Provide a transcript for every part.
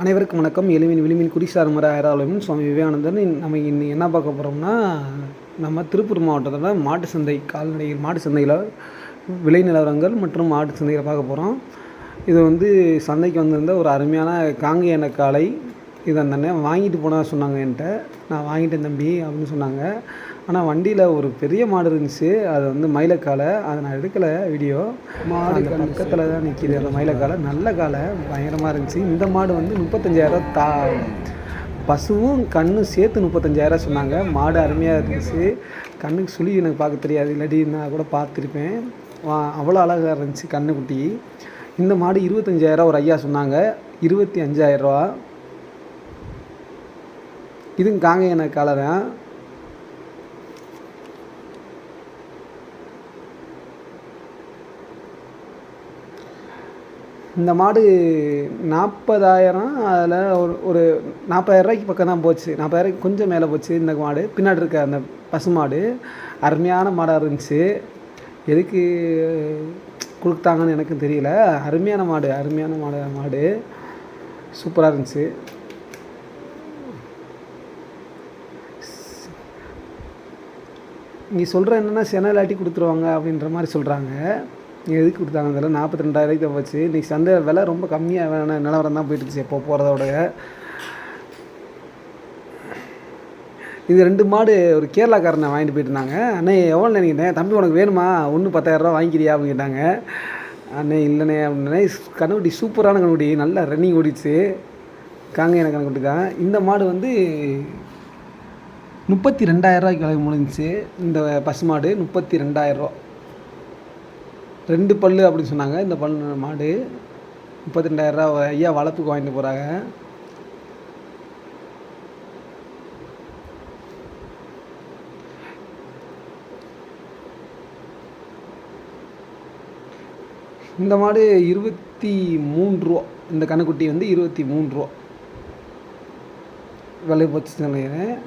அனைவருக்கும் வணக்கம். எளிமின் விளிமின் குடிசார் முறை ஆயிராளமின் சுவாமி விவேகானந்தன். நம்ம இன்னைக்கு என்ன பார்க்க போகிறோம்னா, நம்ம திருப்பூர் மாவட்டத்தில் மாட்டு சந்தை கால்நடைகள் மாட்டு சந்தையில் விலை நிலவரங்கள் மற்றும் மாட்டு சந்தைகளை பார்க்க போகிறோம். இது சந்தைக்கு வந்திருந்த ஒரு அருமையான காங்கேய காளை. இது அந்த அண்ணன் வாங்கிட்டு போனால் சொன்னாங்க என்கிட்ட. நான் வாங்கிட்டேன் தம்பி அப்படின்னு சொன்னாங்க. ஆனால் வண்டியில் ஒரு பெரிய மாடு இருந்துச்சு. அது மயிலக்காலை. அதை நான் எடுக்கலை வீடியோ. மாடு பக்கத்தில் தான் நிற்கிது அந்த மயிலக்காலை. நல்ல காலை, பயங்கரமாக இருந்துச்சு. இந்த மாடு 35,000 பசுவும் கண்ணும் சேர்த்து 35,000 சொன்னாங்க. மாடு அருமையாக இருந்துச்சு. கண்ணுக்கு சுழி எனக்கு பார்க்க தெரியாது, இல்லாட்டி நான் கூட பார்த்துருப்பேன். அவ்வளோ அழகாக இருந்துச்சு கண்ணுக்குட்டி. இந்த மாடு 25,000 ஒரு ஐயா சொன்னாங்க. 25,000. இதுவும் காங்கேய காலை தான். இந்த மாடு 40,000. அதில் ஒரு 40,000 பக்கம் தான் போச்சு. 40,000 கொஞ்சம் மேலே போச்சு. இந்த மாடு பின்னாடி இருக்க அந்த பசு மாடு அருமையான மாடாக இருந்துச்சு. எதுக்கு கொடுத்தாங்கன்னு எனக்கும் தெரியல. அருமையான மாடு சூப்பராக இருந்துச்சு. நீ சொல்கிற என்னென்னா செனலாட்டி கொடுத்துருவாங்க அப்படின்ற மாதிரி சொல்கிறாங்க. எதுக்கு கொடுத்தாங்க அதில் 42,000 தான் போச்சு. இன்றைக்கி சந்தை விலை ரொம்ப கம்மியாக வேணாம் நிலவரம் தான் போயிட்டுச்சு எப்போ போகிறதோட. இது 2 மாடு ஒரு கேரளாக்காரனை வாங்கிட்டு போயிட்டு இருந்தாங்க. அண்ணே எவ்வளோ நினைக்கிட்டேன் தம்பி, உனக்கு வேணுமா? ஒன்று 10,000 வாங்கிக்கிறியா அப்படின்னு கேட்டாங்க. அண்ணே இல்லைண்ணே அப்படின்னே. கண்ணுக்குட்டி சூப்பரான கண்ணுக்குட்டி, நல்லா ரன்னிங் ஓடிச்சு. காங்கேய கண்ணுக்குட்டி தான். இந்த மாடு 32,000 விலை முடிஞ்சிச்சு. இந்த பசுமாடு 32,000. 2 பல்லு அப்படின்னு சொன்னாங்க. இந்த பல்லு மாடு 32,000 ஐயா வளர்ப்புக்கு வாங்கிட்டு போகிறாங்க. இந்த மாடு 23 ரூபா. இந்த கண்ணுக்குட்டி 23 ரூபா விலை போச்சு நினைக்கிறேன்.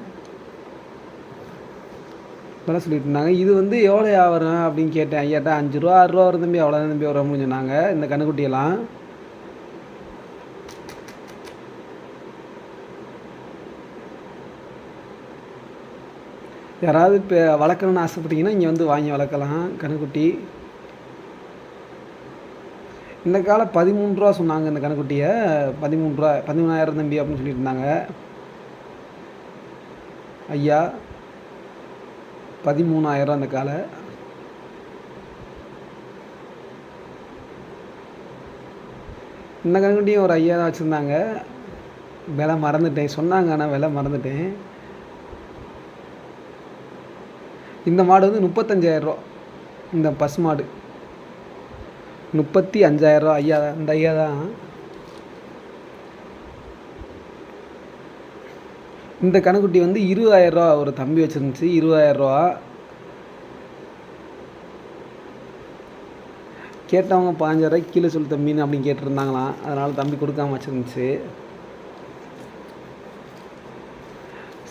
விலை சொல்லிட்டு இருந்தாங்க. இது எவ்வளோ வரும் அப்படின்னு கேட்டேன் ஐயாட்ட. 5 ரூபா 6 ரூபா வரும் தம்பி, அவ்வளோதான் தம்பி வரும் சொன்னாங்க. இந்த கண்ணுக்குட்டியெல்லாம் யாராவது இப்போ வளர்க்கணுன்னு ஆசைப்பட்டீங்கன்னா இங்கே வாங்கி வளர்க்கலாம் கண்ணுக்குட்டி. இந்த காலை 13 ரூபா சொன்னாங்க. இந்த கண்ணுக்குட்டியை 13 ரூபா 13,000 தம்பி அப்படின்னு சொல்லிட்டு இருந்தாங்க ஐயா. 13,000 அந்த காலை. இந்த கண்ணுக்குட்டியும் ஒரு ஐயா தான் வச்சுருந்தாங்க. விலை மறந்துட்டேன் சொன்னாங்க, ஆனால் விலை மறந்துட்டேன். இந்த மாடு 35,000. இந்த பசு மாடு 35,000 ஐயா. இந்த ஐயா தான். இந்த கண்ணுக்குட்டி 20,000 ஒரு தம்பி வச்சுருந்துச்சு. 20,000 கேட்டவங்க 15,000 கீழே சொல்லு தம்பின்னு அப்படின்னு கேட்டுருந்தாங்களாம். அதனால் தம்பி கொடுக்காம வச்சுருந்துச்சு.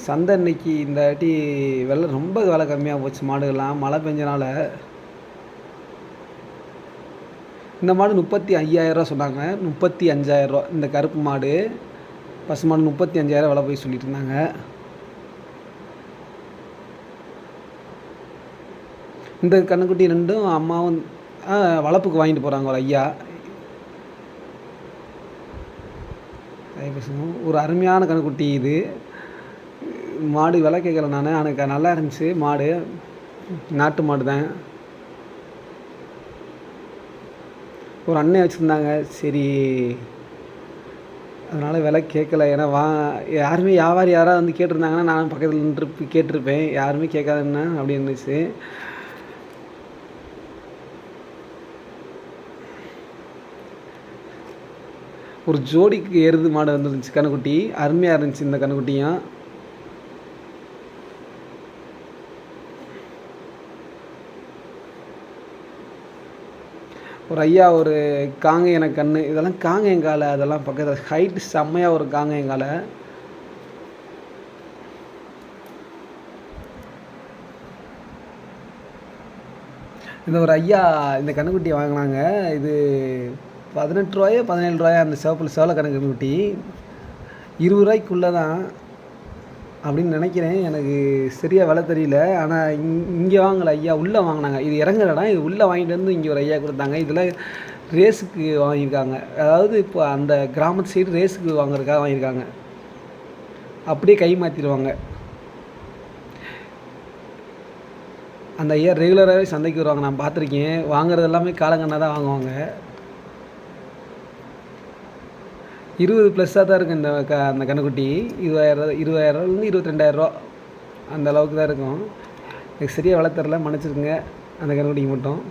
சந்தை இன்னைக்கு இந்த வாட்டி ரொம்ப விலை கம்மியாக போச்சு மாடுகள்லாம் மழை பெஞ்சனால. இந்த மாடு 35,000 சொன்னாங்க. 35,000 இந்த கருப்பு மாடு பசு மாடு 35,000 விலை போய் சொல்லிட்டு இருந்தாங்க. இந்த கண்ணுக்குட்டி 2ம் அம்மாவும் வளர்ப்புக்கு வாங்கிட்டு போகிறாங்க ஒரு ஐயா. ஒரு அருமையான கண்ணுக்குட்டி. இது மாடு விலை கேட்கல நான். எனக்கு நல்லா இருந்துச்சு மாடு. நாட்டு மாடு தான். ஒரு அண்ணன் வச்சுருந்தாங்க. சரி அதனால் விலை கேட்கல. ஏன்னா யாருமே யாராவது கேட்டிருந்தாங்கன்னா நானும் பக்கத்தில் நின்று கேட்டிருப்பேன். யாருமே கேட்காதுன்னா அப்படி இருந்துச்சு. ஒரு ஜோடிக்கு எருது மாடு வந்துருந்துச்சு கண்ணுக்குட்டி. அருமையாக இருந்துச்சு இந்த கண்ணுக்குட்டியும். ஒரு ஐயா ஒரு காங்கேய கண்ணு. இதெல்லாம் காங்கேயங்காலை. அதெல்லாம் பக்கத்தில் ஹைட்டு செம்மையாக ஒரு காங்கேயங்காலை. இந்த ஒரு ஐயா இந்த கண்ணுக்குட்டியை வாங்கினாங்க. இது 18 ரூபாயோ 17 ரூபாயோ அந்த சிவப்பில் சேவலை கணக்கு குட்டி. ரூ. 20 தான் அப்படின்னு நினைக்கிறேன். எனக்கு சரியாக விலை தெரியல. ஆனால் இங்கே வாங்கலை ஐயா, உள்ளே வாங்கினாங்க. இது இறங்குற இடம். இது உள்ளே வாங்கிட்டு வந்து இங்கே ஒரு ஐயா கொடுத்தாங்க. இதில் ரேஸுக்கு வாங்கியிருக்காங்க. அதாவது இப்போ அந்த கிராமத்து சைடு ரேஸுக்கு வாங்குறதுக்காக வாங்கியிருக்காங்க. அப்படியே கை மாற்றிடுவாங்க. அந்த ஐயா ரெகுலராகவே சந்தைக்கு வருவாங்க, நான் பார்த்துருக்கேன். வாங்குறது எல்லாமே காலங்கண்ணா தான் வாங்குவாங்க. 20+ தான் இருக்குது அந்த கன்றுக்குட்டி. 20,000 22,000 அந்த அளவுக்கு தான் இருக்கும். எனக்கு சரியாக விலை தெரில, மன்னிச்சிருக்குங்க அந்த கன்றுக்குட்டிக்கு மட்டும்.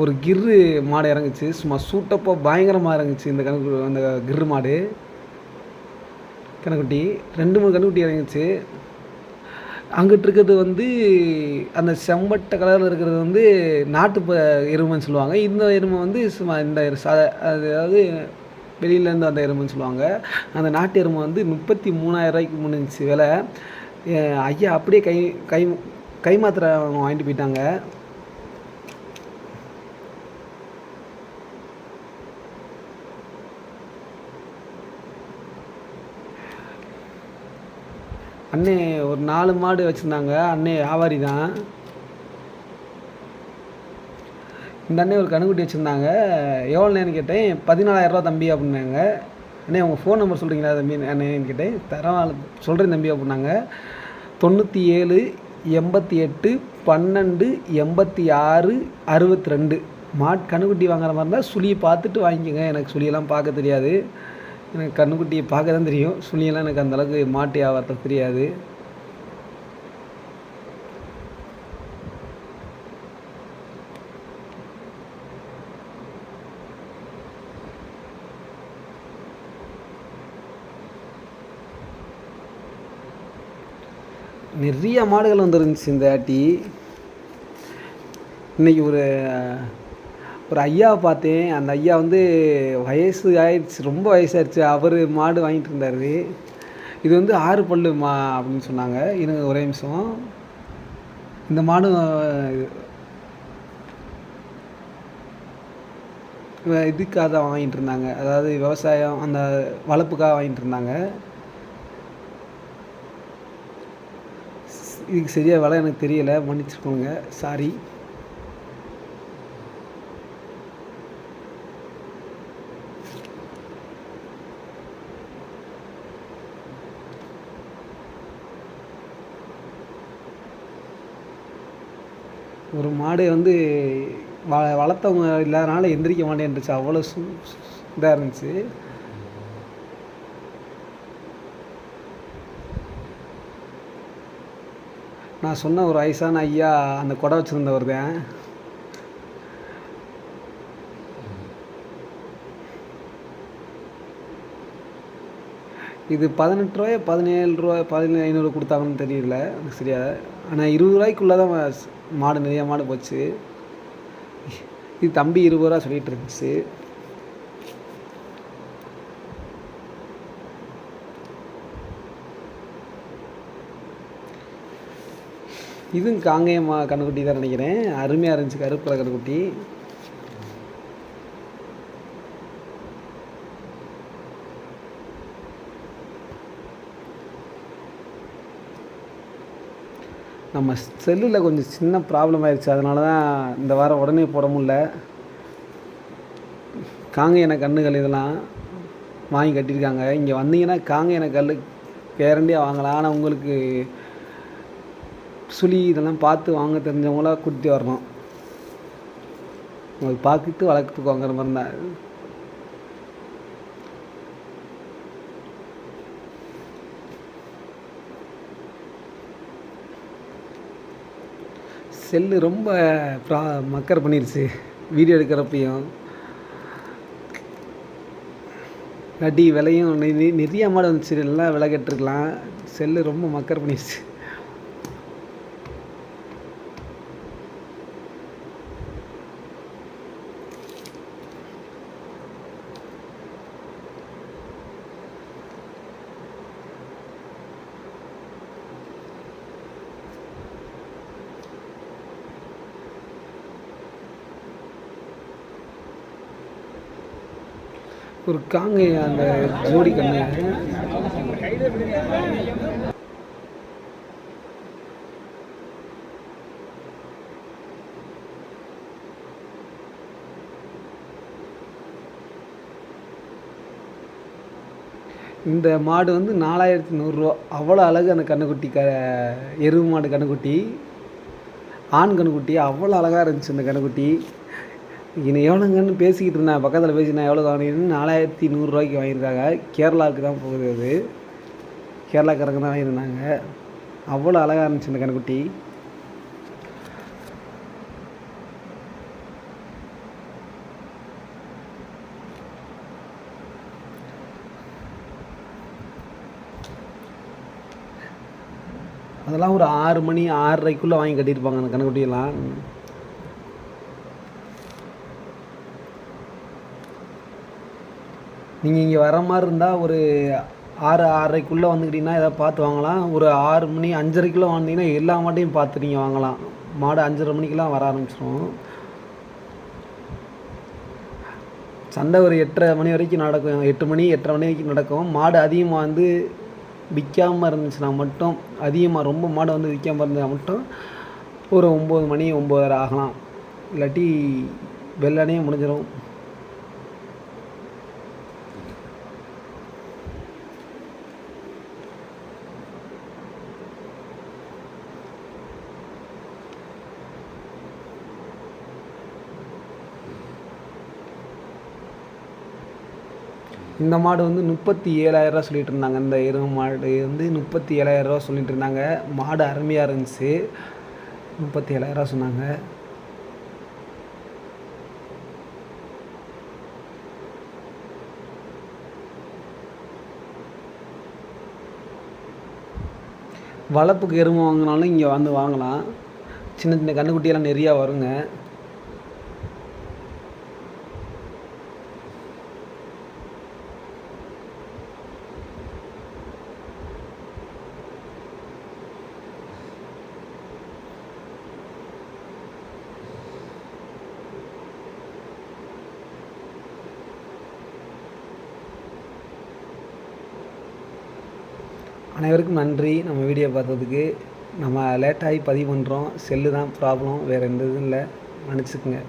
ஒரு கிர்ரு மாடு இறங்குச்சு, சும்மா சூட்டப்பாக பயங்கரமாக இறங்குச்சு அந்த கிர்ரு மாடு கன்றுக்குட்டி. 2-3 கன்றுக்குட்டி இறங்குச்சு. அங்கிட்டு இருக்கிறது வந்து அந்த செம்பட்டை கலரில் இருக்கிறது வந்து நாட்டு எருமைன்னு சொல்லுவாங்க. இந்த எருமை வந்து சும்மா இந்த அதாவது வெளியிலேருந்து அந்த எருமைன்னு சொல்லுவாங்க. அந்த நாட்டு எருமை வந்து 33,000 முடிஞ்சிச்சு விலை. ஐயா அப்படியே கை கை கை மாத்திரை வாங்கிட்டு போயிட்டாங்க. அண்ணே ஒரு 4 மாடு வச்சுருந்தாங்க. அண்ணே வியாபாரி தான். இந்த அண்ணே ஒரு கன்றுக்குட்டி வச்சுருந்தாங்க. எவ்வளோண்ணேன்னு கேட்டேன். 14,000 தம்பி அப்படின்னாங்க. அண்ணே உங்கள் ஃபோன் நம்பர் சொல்கிறீங்களா தம்பி அண்ணேன்னு கேட்டேன். சொல்கிறேன் தம்பி அப்படின்னாங்க. 97 88 12 86 62. கன்றுக்குட்டி வாங்குற மாதிரி இருந்தால் சுழியை பார்த்துட்டு வாங்கிக்கோங்க. எனக்கு சுழியெல்லாம் பார்க்க தெரியாது. எனக்கு கன்றுக்குட்டியை பார்க்க தான் தெரியும். சுழியெல்லாம் எனக்கு அந்தளவுக்கு மாட்டு வியாபாரத்தை தெரியாது. நிறைய மாடுகள் வந்துருந்துச்சு இந்த ஆட்டி. இன்றைக்கி ஒரு ஐயாவை பார்த்தேன். அந்த ஐயா வந்து வயசு ஆயிடுச்சு, ரொம்ப வயசாகிடுச்சு. அவர் மாடு வாங்கிட்டு இருந்தார். இது வந்து 6 பல்லு அப்படின்னு சொன்னாங்க. இருங்க ஒரே நிமிஷம். இந்த மாடு இதுக்காக தான் வாங்கிட்டு இருந்தாங்க, அதாவது விவசாயம் அந்த வளர்ப்புக்காக வாங்கிட்டு இருந்தாங்க. இதுக்கு சரியாக விலை எனக்கு தெரியலை, மன்னிச்சுக்கோங்க, சாரி. ஒரு மாடு வந்து வளர்த்தவங்க இல்லாதனால எந்திரிக்க மாட்டேன்ருச்சு. அவ்வளோ இதாக இருந்துச்சு. நான் சொன்ன ஒரு வயசான ஐயா அந்த கொடை வச்சுருந்தவர் தான். இது 18 ரூபாய் 17 ரூபாய் 17,500 கொடுத்தாங்கன்னு தெரியல சரியா. ஆனால் 20 ரூபாய்க்குள்ளே தான் மாடு, நிறைய மாடு போச்சு. இது தம்பி 20 ரூபா சொல்லிகிட்டு இருந்துச்சு. இதுவும் காங்கேயம்மா கன்றுக்குட்டி தான் நினைக்கிறேன். அருமையாக இருந்துச்சு, கருப்பு கன்றுக்குட்டி. நம்ம செல்லில் கொஞ்சம் சின்ன ப்ராப்ளம் ஆயிடுச்சு, அதனால தான் இந்த வாரம் உடனே போட முடியல. காங்கேயன கன்றுகள் இதெல்லாம் வாங்கி கட்டியிருக்காங்க. இங்கே வந்தீங்கன்னா காங்கேயன கல் கேரண்டியாக வாங்கலாம். ஆனால் உங்களுக்கு சுழி இதெல்லாம் பார்த்து வாங்க தெரிஞ்சவங்களாம் கூட்டி வரணும். உங்களுக்கு பார்த்துட்டு வளர்க்குறதுக்கு வாங்குற மாதிரி தான். செல்லு ரொம்ப மக்கர் பண்ணிடுச்சு வீடியோ எடுக்கிறப்பையும். இல்லாட்டி விலையும் நிறைய மாடு வந்துச்சு, எல்லாம் விலை கட்டிருக்கலாம். செல்லு ரொம்ப மக்கர் பண்ணிடுச்சு. ஒரு காங்கை அந்த ஜோடி கண்ணு. இந்த மாடு வந்து 4100 அவ்வளோ அழகு. அந்த கன்றுக்குட்டி எருவு மாடு கன்றுக்குட்டி, ஆண் கன்றுக்குட்டி அவ்வளோ அழகாக இருந்துச்சு அந்த கன்றுக்குட்டி. இன்னும் எவ்வளோங்கன்னு பேசிக்கிட்டு இருந்தேன், பக்கத்தில் பேசினேன் எவ்வளோ வாங்கினு. 4100 வாங்கியிருக்காங்க. கேரளாவுக்கு தான் போகுது, அது கேரளாக்காரங்க தான் வாங்கியிருந்தாங்க. அவ்வளோ அழகாக இருந்துச்சு அந்த கன்றுக்குட்டி. அதெல்லாம் ஒரு 6 மணி 6:30க்குள்ளே வாங்கி கட்டியிருப்பாங்க அந்த கன்றுக்குட்டியெல்லாம். நீங்கள் இங்கே வர மாதிரி இருந்தால் ஒரு 6:30க்குள்ளே வந்துக்கிட்டிங்கன்னா எதாவது பார்த்து வாங்கலாம். ஒரு 6 மணி 5:30க்குள்ளே வாங்கினீங்கன்னா எல்லா மாட்டையும் பார்த்து நீங்கள் வாங்கலாம். மாடு 5:30 மணிக்கெலாம் வர ஆரம்பிச்சிடும். சந்தை ஒரு 8:30 மணி வரைக்கும் நடக்கும். 8 மணி 8:30 மணி வரைக்கும் நடக்கும். மாடு அதிகமாக வந்து விற்காமல் இருந்துச்சுன்னா மட்டும், அதிகமாக ரொம்ப மாடு வந்து விற்காமல் இருந்தால் மட்டும் ஒரு 9 மணி 9:30 ஆகலாம். இல்லாட்டி வெள்ளனே முடிஞ்சிடும். இந்த மாடு வந்து 37,000 சொல்லிகிட்டு இருந்தாங்க. இந்த எருமை மாடு வந்து 37,000 சொல்லிகிட்டு இருந்தாங்க. மாடு அருமையாக இருந்துச்சு. 37,000 சொன்னாங்க. வளர்ப்புக்கு எருமை வாங்கினாலும் இங்கே வந்து வாங்கலாம். சின்ன சின்ன கன்றுக்குட்டியெல்லாம் நிறையா வருங்க. அனைவருக்கும் நன்றி நம்ம வீடியோ பார்த்ததுக்கு. நம்ம லேட்டாகி பதிவு பண்ணுறோம், செல்லு தான் ப்ராப்ளம், வேறு எந்த இதுவும் இல்லை, மன்னிச்சுக்குங்க.